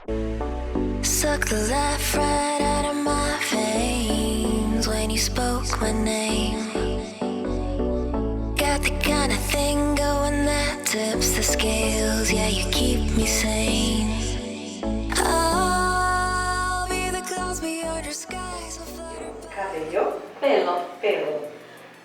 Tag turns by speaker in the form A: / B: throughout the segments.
A: Suck the life right out of my veins when you spoke my name. Got the kind of thing going that tips the scales. Yeah, you keep me sane. I'll be the clouds beyond your skies.
B: Cabello,
C: Pelo,
B: pelo,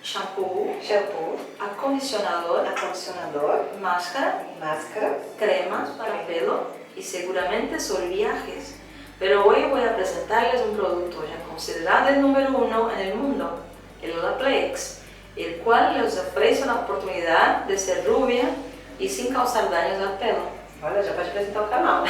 C: shampoo,
B: shampoo,
C: acondicionador,
B: acondicionador,
C: máscara,
B: máscara,
C: cremas para pelo y seguramente sobre viajes. Pero hoy voy a presentarles un producto ya considerado el número 1 en el mundo, el Olaplex, el cual les ofrece una oportunidad de ser rubia y sin causar daños al pelo.
B: Olha, já pode apresentar o canal.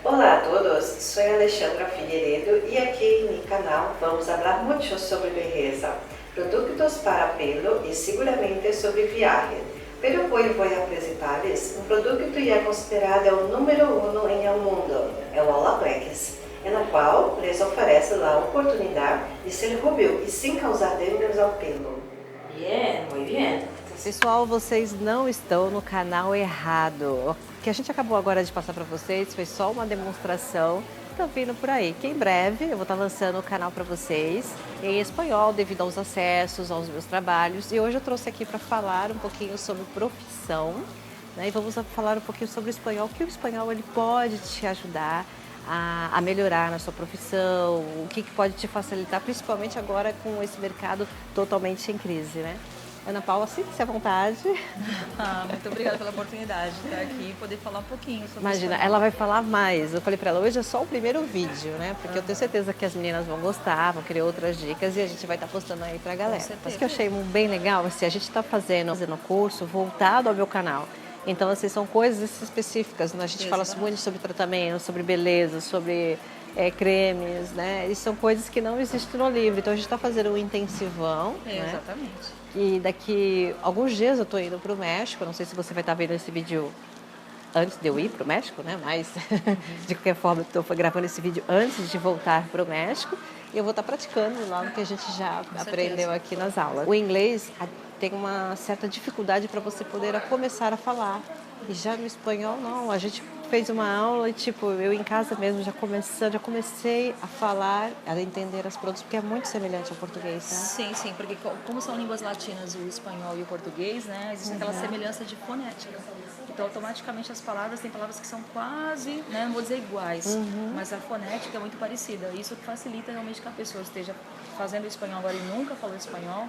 B: Olá a todos, sou Alexandra Figueiredo e aqui no canal vamos falar muito sobre beleza, produtos para pelo e seguramente sobre viagem. Pero hoje vou apresentar-lhes um produto que é considerado o número 1 em el mundo, é o Olaplex, no qual lhes oferece a oportunidade de ser rubio e sem causar danos ao pelo.
C: Bien, muy bien.
D: Pessoal, vocês não estão no canal errado. O que a gente acabou agora de passar para vocês foi só uma demonstração que está vindo por aí. Que em breve eu vou estar lançando o canal para vocês em espanhol, devido aos acessos, aos meus trabalhos. E hoje eu trouxe aqui para falar um pouquinho sobre profissão, né? E vamos falar um pouquinho sobre o espanhol, que o espanhol ele pode te ajudar a melhorar na sua profissão, o que pode te facilitar, principalmente agora com esse mercado totalmente em crise, né? Ana Paula, sinta-se à vontade.
E: Muito obrigada pela oportunidade de estar aqui e poder falar um pouquinho sobre
D: Imagina, ela vai falar mais. Eu falei para ela, hoje é só o primeiro vídeo, né? Porque eu tenho certeza que as meninas vão gostar, vão querer outras dicas e a gente vai estar postando aí pra galera. Mas o que eu achei bem legal, assim, a gente está fazendo um curso voltado ao meu canal. Então, assim, são coisas específicas, né? A gente fala muito sobre tratamento, sobre beleza, sobre cremes, né? E são coisas que não existem no livro. Então, a gente está fazendo um intensivão, né?
E: Exatamente.
D: E daqui alguns dias eu estou indo para o México. Não sei se você vai estar vendo esse vídeo antes de eu ir para o México, né? Mas, de qualquer forma, eu estou gravando esse vídeo antes de voltar para o México. E eu vou estar praticando lá o que a gente já aprendeu aqui nas aulas. O inglês tem uma certa dificuldade para você poder começar a falar. E já no espanhol, não. A gente fez uma aula e, tipo, eu em casa mesmo já comecei a falar, a entender as produtos, porque é muito semelhante ao português, né?
E: Sim, sim, porque como são línguas latinas, o espanhol e o português, né, existe aquela semelhança de fonética. Então, automaticamente, as palavras, tem palavras que são quase, né, não vou dizer iguais, mas a fonética é muito parecida. Isso facilita realmente que a pessoa esteja fazendo espanhol agora e nunca falou espanhol,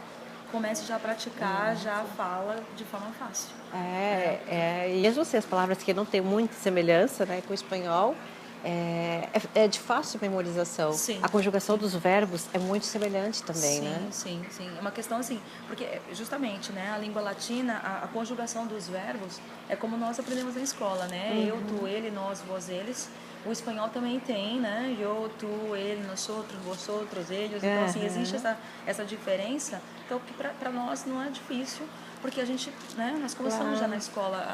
E: comece já a praticar, já fala de forma fácil.
D: E mesmo assim, as palavras que não têm muita semelhança, né, com o espanhol, é de fácil memorização.
E: Sim.
D: A conjugação dos verbos é muito semelhante também, né?
E: Sim. É uma questão assim, porque justamente, né, a língua latina, a conjugação dos verbos é como nós aprendemos na escola, né? Eu, tu, ele, nós, vós, eles. O espanhol também tem, né? Eu, tu, ele, nós outros, vosotros, eles. Então, assim, existe essa diferença. Então, que para nós não é difícil, porque a gente, né? Nós começamos já na escola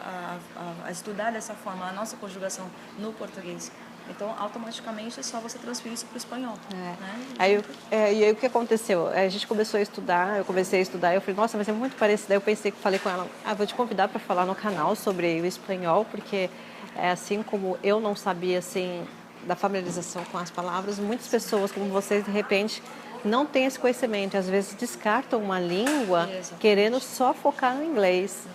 E: a estudar dessa forma a nossa conjugação no português. Então, automaticamente, é só você transferir isso para o espanhol. Né?
D: E aí o que aconteceu? A gente começou a estudar, eu comecei a estudar, eu falei, nossa, vai ser muito parecido. Daí eu falei com ela, vou te convidar para falar no canal sobre o espanhol, porque assim como eu não sabia, assim, da familiarização com as palavras, muitas pessoas como vocês, de repente, não têm esse conhecimento. Às vezes descartam uma língua querendo só focar no inglês.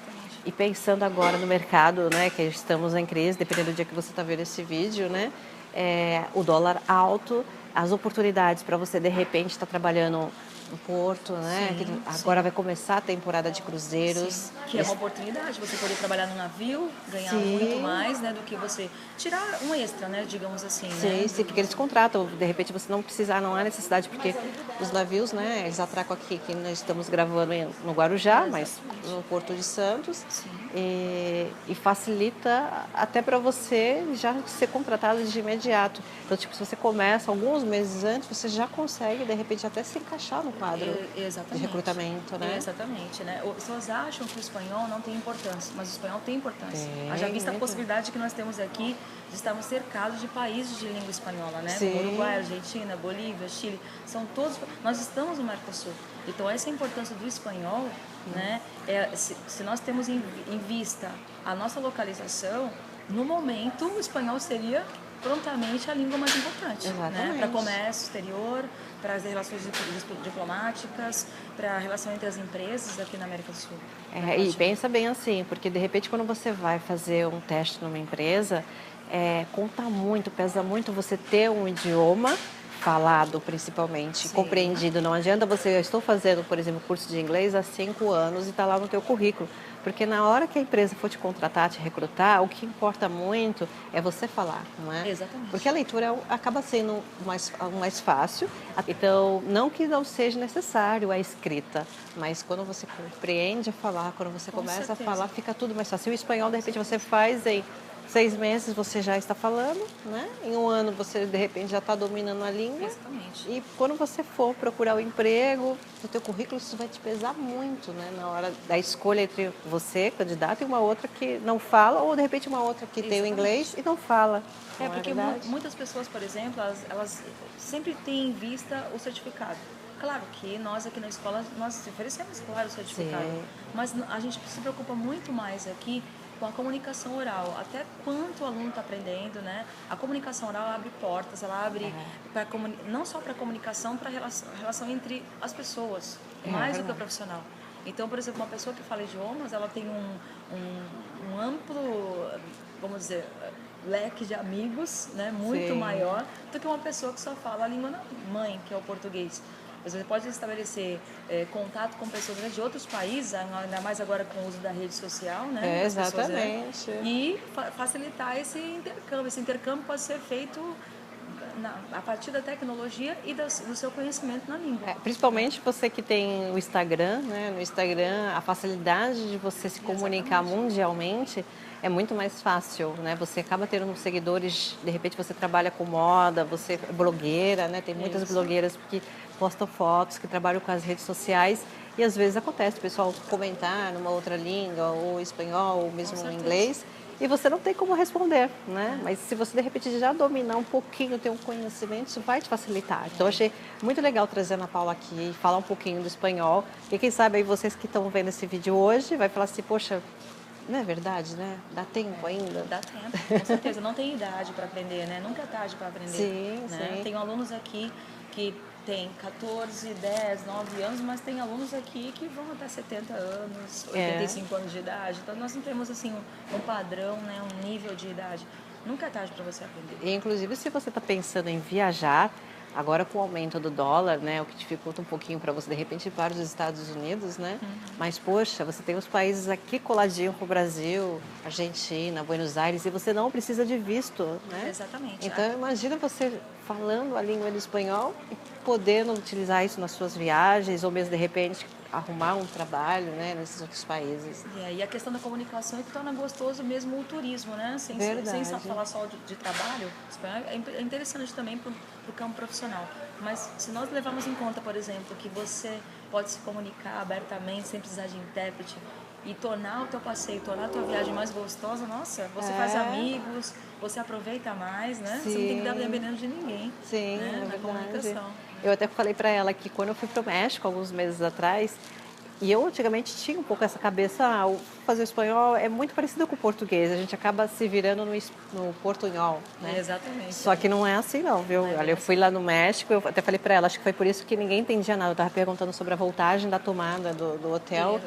D: E pensando agora no mercado, né, que estamos em crise, dependendo do dia que você está vendo esse vídeo, né, o dólar alto, as oportunidades para você, de repente, estar trabalhando no porto, né, que agora vai começar a temporada de cruzeiros.
E: Sim, que é uma oportunidade, você poder trabalhar no navio, ganhar muito mais, né, do que você tirar um extra, né, digamos assim, né?
D: Sim, porque eles contratam, de repente você não precisar, não há necessidade, porque os navios, né, eles atracam aqui, que nós estamos gravando no Guarujá, mas no Porto de Santos, e facilita até para você já ser contratado de imediato. Então, tipo, se você começa alguns meses antes, você já consegue, de repente, até se encaixar no quadro de recrutamento, né?
E: Exatamente, né? As pessoas acham que o espanhol não tem importância, mas o espanhol tem importância. Haja vista a possibilidade que nós temos aqui de estarmos cercados de países de língua espanhola, né? Como Uruguai, Argentina, Bolívia, Chile, são todos... Nós estamos no Mercosul. Então, essa é a importância do espanhol, né? Se nós temos em vista a nossa localização, no momento, o espanhol seria prontamente a língua mais importante, né? Para comércio exterior, para as relações diplomáticas, para a relação entre as empresas aqui na América do Sul.
D: E pensa bem assim, porque de repente quando você vai fazer um teste numa empresa, conta muito, pesa muito você ter um idioma falado principalmente, compreendido. Não adianta você, eu estou fazendo, por exemplo, curso de inglês há 5 anos e está lá no teu currículo. Porque na hora que a empresa for te contratar, te recrutar, o que importa muito é você falar, não é?
E: Exatamente.
D: Porque a leitura acaba sendo mais fácil. Então, não que não seja necessário a escrita, mas quando você compreende a falar, quando você começa a falar, fica tudo mais fácil. O espanhol, de repente, você faz em 6 meses você já está falando, né? Em 1 ano você de repente já está dominando a língua.
E: Exatamente.
D: E quando você for procurar o emprego, no teu currículo isso vai te pesar muito, né? Na hora da escolha entre você, candidato, e uma outra que não fala, ou de repente uma outra que tem o inglês e não fala.
E: Porque muitas pessoas, por exemplo, elas sempre têm em vista o certificado. Claro que nós aqui na escola, nós oferecemos, claro, o certificado. Sim. Mas a gente se preocupa muito mais aqui com a comunicação oral, até quanto o aluno está aprendendo, né? A comunicação oral abre portas, ela abre não só para a comunicação, para a relação entre as pessoas, mais do que o profissional. Então, por exemplo, uma pessoa que fala idiomas, ela tem um amplo, vamos dizer, leque de amigos, né? Muito maior do que uma pessoa que só fala a língua mãe, que é o português. Você pode estabelecer contato com pessoas de outros países, ainda mais agora com o uso da rede social, né?
D: Exatamente.
E: E facilitar esse intercâmbio. Esse intercâmbio pode ser feito a partir da tecnologia e do seu conhecimento na língua.
D: Principalmente você que tem o Instagram, né? No Instagram, a facilidade de você se comunicar mundialmente é muito mais fácil, né? Você acaba tendo seguidores, de repente você trabalha com moda, você é blogueira, né? Tem muitas blogueiras que postam fotos, que trabalham com as redes sociais e às vezes acontece o pessoal comentar numa outra língua, ou espanhol, ou mesmo inglês, e você não tem como responder, né? Mas se você de repente já dominar um pouquinho, ter um conhecimento, isso vai te facilitar. Então eu achei muito legal trazer a Ana Paula aqui, falar um pouquinho do espanhol, e quem sabe aí vocês que estão vendo esse vídeo hoje, vai falar assim, poxa, não é verdade, né? Dá tempo ainda?
E: Dá tempo, com certeza. Não tem idade para aprender, né? Nunca é tarde para aprender.
D: Sim,
E: né?
D: sim.
E: Tenho alunos aqui que têm 14, 10, 9 anos, mas tem alunos aqui que vão até 70 anos, 85 anos de idade. Então, nós não temos, assim, um padrão, né? Um nível de idade. Nunca é tarde para você aprender.
D: E, inclusive, se você está pensando em viajar, agora com o aumento do dólar, né, o que dificulta um pouquinho para você, de repente, ir para os Estados Unidos, né? Mas, poxa, você tem os países aqui coladinho com o Brasil, Argentina, Buenos Aires, e você não precisa de visto, né?
E: Exatamente.
D: Então, imagina você falando a língua do espanhol e podendo utilizar isso nas suas viagens, ou mesmo, de repente, arrumar um trabalho, né, nesses outros países.
E: E a questão da comunicação é que torna gostoso mesmo o turismo, né? Sem só falar só de trabalho, é interessante também para o campo profissional. Mas se nós levarmos em conta, por exemplo, que você pode se comunicar abertamente, sem precisar de intérprete, e tornar o teu passeio, tornar a tua viagem mais gostosa, nossa, você faz amigos, você aproveita mais, né?
D: Sim.
E: Você não tem que dar dependendo de ninguém.
D: Sim,
E: né? Na comunicação.
D: Eu até falei para ela que quando eu fui para o México, alguns meses atrás, e eu antigamente tinha um pouco essa cabeça, fazer o espanhol é muito parecido com o português, a gente acaba se virando no portunhol, né?
E: Exatamente.
D: Só que não é assim não, viu? Olha, eu fui lá no México, eu até falei para ela, acho que foi por isso que ninguém entendia nada, eu estava perguntando sobre a voltagem da tomada do hotel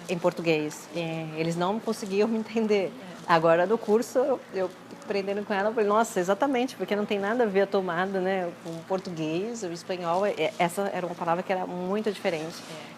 D: em português, e eles não conseguiam me entender. Agora no curso, eu aprendendo com ela, eu falei, nossa, exatamente, porque não tem nada a ver a tomada, né, com o português, o espanhol, essa era uma palavra que era muito diferente.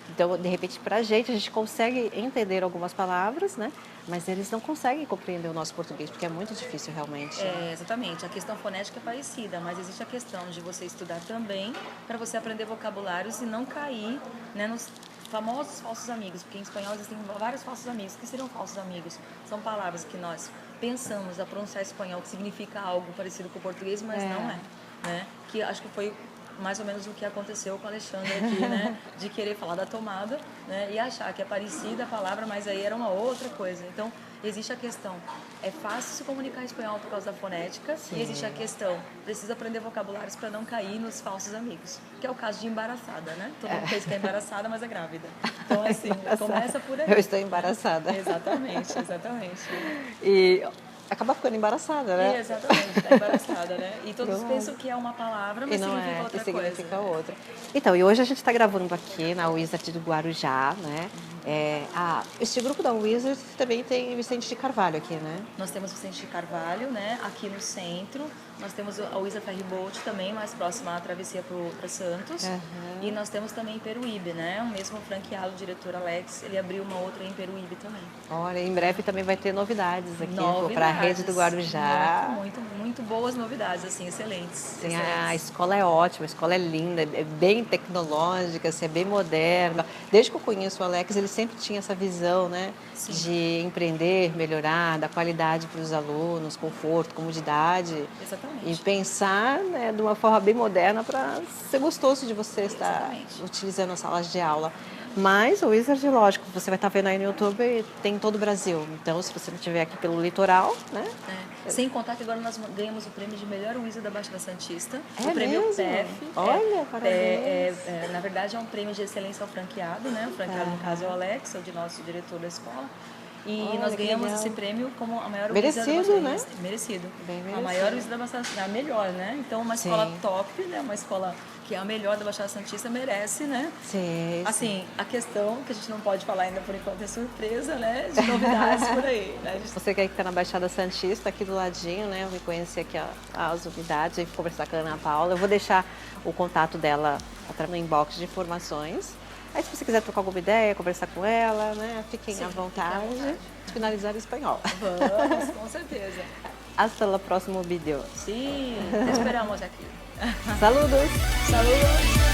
D: Então, de repente, para a gente consegue entender algumas palavras, né, mas eles não conseguem compreender o nosso português, porque é muito difícil realmente.
E: Exatamente, a questão fonética é parecida, mas existe a questão de você estudar também para você aprender vocabulários e não cair, né, nos famosos falsos amigos, porque em espanhol existem vários falsos amigos. O que seriam falsos amigos? São palavras que nós pensamos a pronunciar espanhol, que significa algo parecido com o português, mas não é. Né? Que acho que foi mais ou menos o que aconteceu com o Alexandre aqui, né? De querer falar da tomada, né? E achar que é parecida a palavra, mas aí era uma outra coisa. Então, existe a questão, é fácil se comunicar em espanhol por causa da fonética, e existe a questão, precisa aprender vocabulários para não cair nos falsos amigos, que é o caso de embaraçada, né? Todo mundo pensa que é embaraçada, mas é grávida. Então, assim, começa por aí.
D: Eu estou embaraçada.
E: Exatamente, exatamente.
D: E acaba ficando embaraçada, né?
E: Exatamente, tá embaraçada, né? E todos pensam que é uma palavra, mas
D: E não
E: significa
D: é,
E: outra
D: e significa
E: coisa.
D: outra. Então, e hoje a gente está gravando aqui na Wizard do Guarujá, né? Este grupo da Wizard também tem Vicente de Carvalho aqui, né?
E: Nós temos Vicente de Carvalho, né? Aqui no centro. Nós temos a Wizard Ferryboat também, mais próxima à travessia para Santos. E nós temos também Peruíbe, né? O mesmo franqueado, o diretor Alex, ele abriu uma outra em Peruíbe também.
D: Olha, em breve também vai ter novidades aqui para a rede do Guarujá.
E: Muito boas novidades, assim, excelentes.
D: Sim, a escola é ótima, a escola é linda, é bem tecnológica, assim, é bem moderna. Desde que eu conheço o Alex, ele sempre tinha essa visão, né?
E: Sim.
D: De empreender, melhorar, dar qualidade para os alunos, conforto, comodidade.
E: Exatamente.
D: E pensar, né, de uma forma bem moderna para ser gostoso de você estar utilizando as salas de aula. Mas o Wizard, lógico, você vai estar vendo aí no YouTube, tem em todo o Brasil. Então, se você não estiver aqui pelo litoral, né?
E: Sem contar que agora nós ganhamos o prêmio de melhor Wizard da Baixada Santista.
D: É
E: o prêmio
D: mesmo?
E: PEF.
D: Olha, parabéns.
E: Na verdade, é um prêmio de excelência ao franqueado, né? O franqueado, no caso, é o Alex, é o de nosso diretor da escola. E
D: Olha,
E: nós
D: que
E: ganhamos
D: legal.
E: esse prêmio como a maior
D: Merecido,
E: Wizard da
D: né?
E: Baixada. Merecido.
D: Bem
E: A
D: merecido.
E: maior Wizard da Baixada Santista, a melhor, né? Então, uma escola top, né? Uma escola que é a melhor da Baixada Santista, merece, né?
D: Sim.
E: Assim, a questão que a gente não pode falar ainda por enquanto é surpresa, né? De novidades por aí, né?
D: Você que está na Baixada Santista, aqui do ladinho, né? Eu vim conhecer aqui as unidades, eu vim conversar com a Ana Paula. Eu vou deixar o contato dela no inbox de informações. Aí, se você quiser trocar alguma ideia, conversar com ela, né? Fiquem à vontade de finalizar em espanhol.
E: Vamos, com certeza.
D: Hasta o próximo vídeo.
E: Sim, te esperamos aqui.
D: Saludos!
E: Saludos!